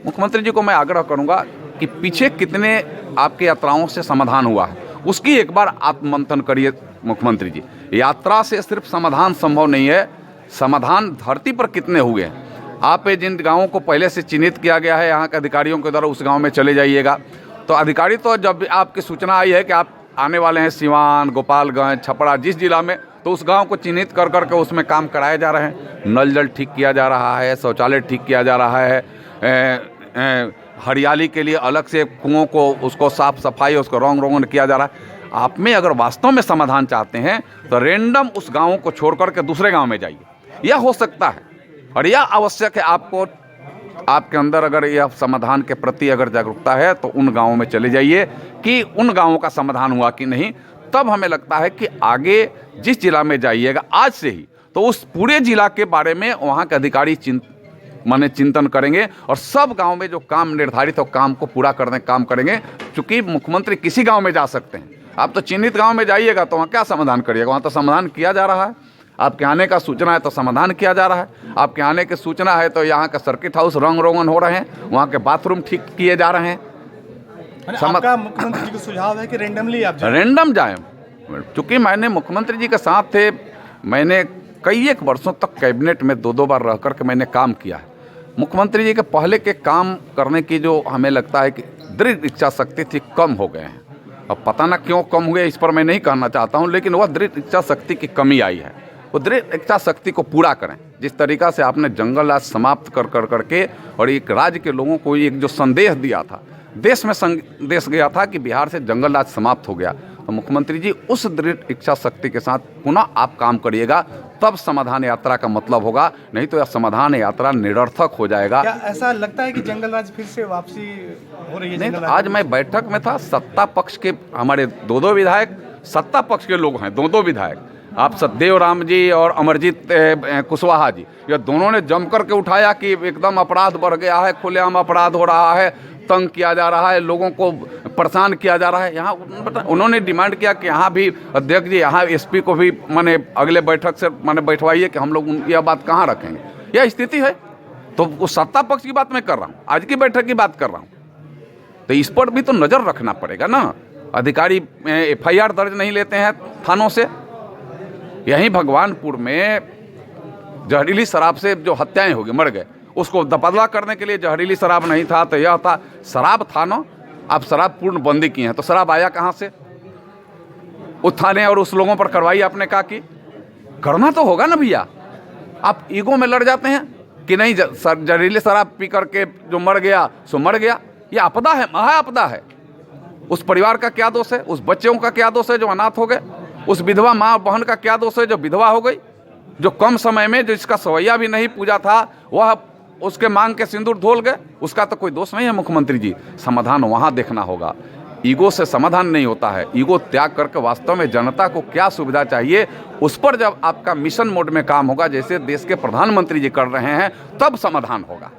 मुख्यमंत्री जी को मैं आग्रह करूंगा कि पीछे कितने आपके यात्राओं से समाधान हुआ है उसकी एक बार आत्ममंथन करिए मुख्यमंत्री जी। यात्रा से सिर्फ समाधान संभव नहीं है, समाधान धरती पर कितने हुए हैं। आप जिन गाँवों को पहले से चिन्हित किया गया है यहाँ के अधिकारियों के द्वारा, उस गाँव में चले जाइएगा। तो अधिकारी तो जब आपकी सूचना आई है कि आप आने वाले हैं सिवान, गोपालगंज, छपरा, जिस जिला में, तो उस गांव को चिन्हित कर करके उसमें काम कराए जा रहे हैं। नल जल ठीक किया जा रहा है, शौचालय ठीक किया जा रहा है, हरियाली के लिए अलग से कुओं को उसको साफ सफाई उसको रंग रोगन किया जा रहा है। आप में अगर वास्तव में समाधान चाहते हैं तो रैंडम उस गाँव को छोड़ करके दूसरे गाँव में जाइए, यह हो सकता है। और यह आवश्यक है, आपको आपके अंदर अगर यह समाधान के प्रति अगर जागरूकता है तो उन गाँवों में चले जाइए कि उन गाँवों का समाधान हुआ कि नहीं। तब हमें लगता है कि आगे जिस जिला में जाइएगा आज से ही, तो उस पूरे जिला के बारे में वहाँ के अधिकारी चिंतन करेंगे और सब गांव में जो काम निर्धारित हो काम को पूरा करने का काम करेंगे। क्योंकि मुख्यमंत्री किसी गांव में जा सकते हैं, आप तो चिन्हित गांव में जाइएगा तो वहाँ क्या समाधान करिएगा, वहाँ तो समाधान किया जा रहा है। आपके आने का सूचना है तो समाधान किया जा रहा है, आपके आने की सूचना है तो यहाँ का सर्किट हाउस रंग रोगन हो रहे हैं, वहाँ के बाथरूम ठीक किए जा रहे हैं। आपका मुख्यमंत्री जी को सुझाव है कि रैंडमली आप रैंडम जाएं। चूँकि मैंने मुख्यमंत्री जी के साथ थे, मैंने कई एक वर्षों तक कैबिनेट में 2-2 बार रह कर के मैंने काम किया है। मुख्यमंत्री जी के पहले के काम करने की जो हमें लगता है कि दृढ़ इच्छा शक्ति थी, कम हो गए हैं। अब पता ना क्यों कम हुए, इस पर मैं नहीं कहना चाहता हूँ, लेकिन वह दृढ़ इच्छा शक्ति की कमी आई है। वो दृढ़ इच्छा शक्ति को पूरा करें। जिस तरीक़ा से आपने जंगल राज समाप्त कर करके और एक राज्य के लोगों को एक जो संदेश दिया था, देश में संदेश गया था कि बिहार से जंगल राज समाप्त हो गया, तो मुख्यमंत्री जी उस दृढ़ इच्छा शक्ति के साथ पुनः आप काम करिएगा, तब समाधान यात्रा का मतलब होगा। नहीं तो यह समाधान यात्रा निरर्थक हो जाएगा। क्या ऐसा लगता है कि जंगल राज फिर से वापसी हो रही है? नहीं, तो आज मैं बैठक में था, सत्ता पक्ष के हमारे 2 विधायक, सत्ता पक्ष के लोग हैं 2 विधायक, आप सतदेव राम जी और अमरजीत कुशवाहा जी, यह दोनों ने जम करके उठाया कि एकदम अपराध बढ़ गया है, खुलेआम अपराध हो रहा है, तंग किया जा रहा है, लोगों को परेशान किया जा रहा है। यहाँ उन्होंने डिमांड किया कि यहाँ भी अध्यक्ष जी, यहाँ एसपी को भी माने अगले बैठक से माने बैठवाइए कि हम लोग यह बात कहाँ रखेंगे। यह स्थिति है। तो उस सत्ता पक्ष की बात मैं कर रहा हूँ, आज की बैठक की बात कर रहा हूँ। तो इस पर भी तो नज़र रखना पड़ेगा ना। अधिकारी FIR दर्ज नहीं लेते हैं थानों से। यहीं भगवानपुर में जहरीली शराब से जो हत्याएं हो गई, मर गए, उसको तबादला करने के लिए जहरीली शराब नहीं था तो यह था शराब था ना। आप शराब पूर्ण बंदी की हैं तो शराब आया कहाँ से? उस थाने और उस लोगों पर कार्रवाई आपने कहा कि करना तो होगा ना भैया। आप ईगो में लड़ जाते हैं कि नहीं जहरीली शराब पी करके जो मर गया सो मर गया। ये आपदा है, महा आपदा है। उस परिवार का क्या दोष है? उस बच्चों का क्या दोष है जो अनाथ हो गए? उस विधवा माँ बहन का क्या दोष है जो विधवा हो गई? जो कम समय में जो इसका सवैया भी नहीं पूजा था वह उसके मांग के सिंदूर धोल गए, उसका तो कोई दोष नहीं है। मुख्यमंत्री जी, समाधान वहाँ देखना होगा। ईगो से समाधान नहीं होता है। ईगो त्याग करके वास्तव में जनता को क्या सुविधा चाहिए उस पर जब आपका मिशन मोड में काम होगा, जैसे देश के प्रधानमंत्री जी कर रहे हैं, तब समाधान होगा।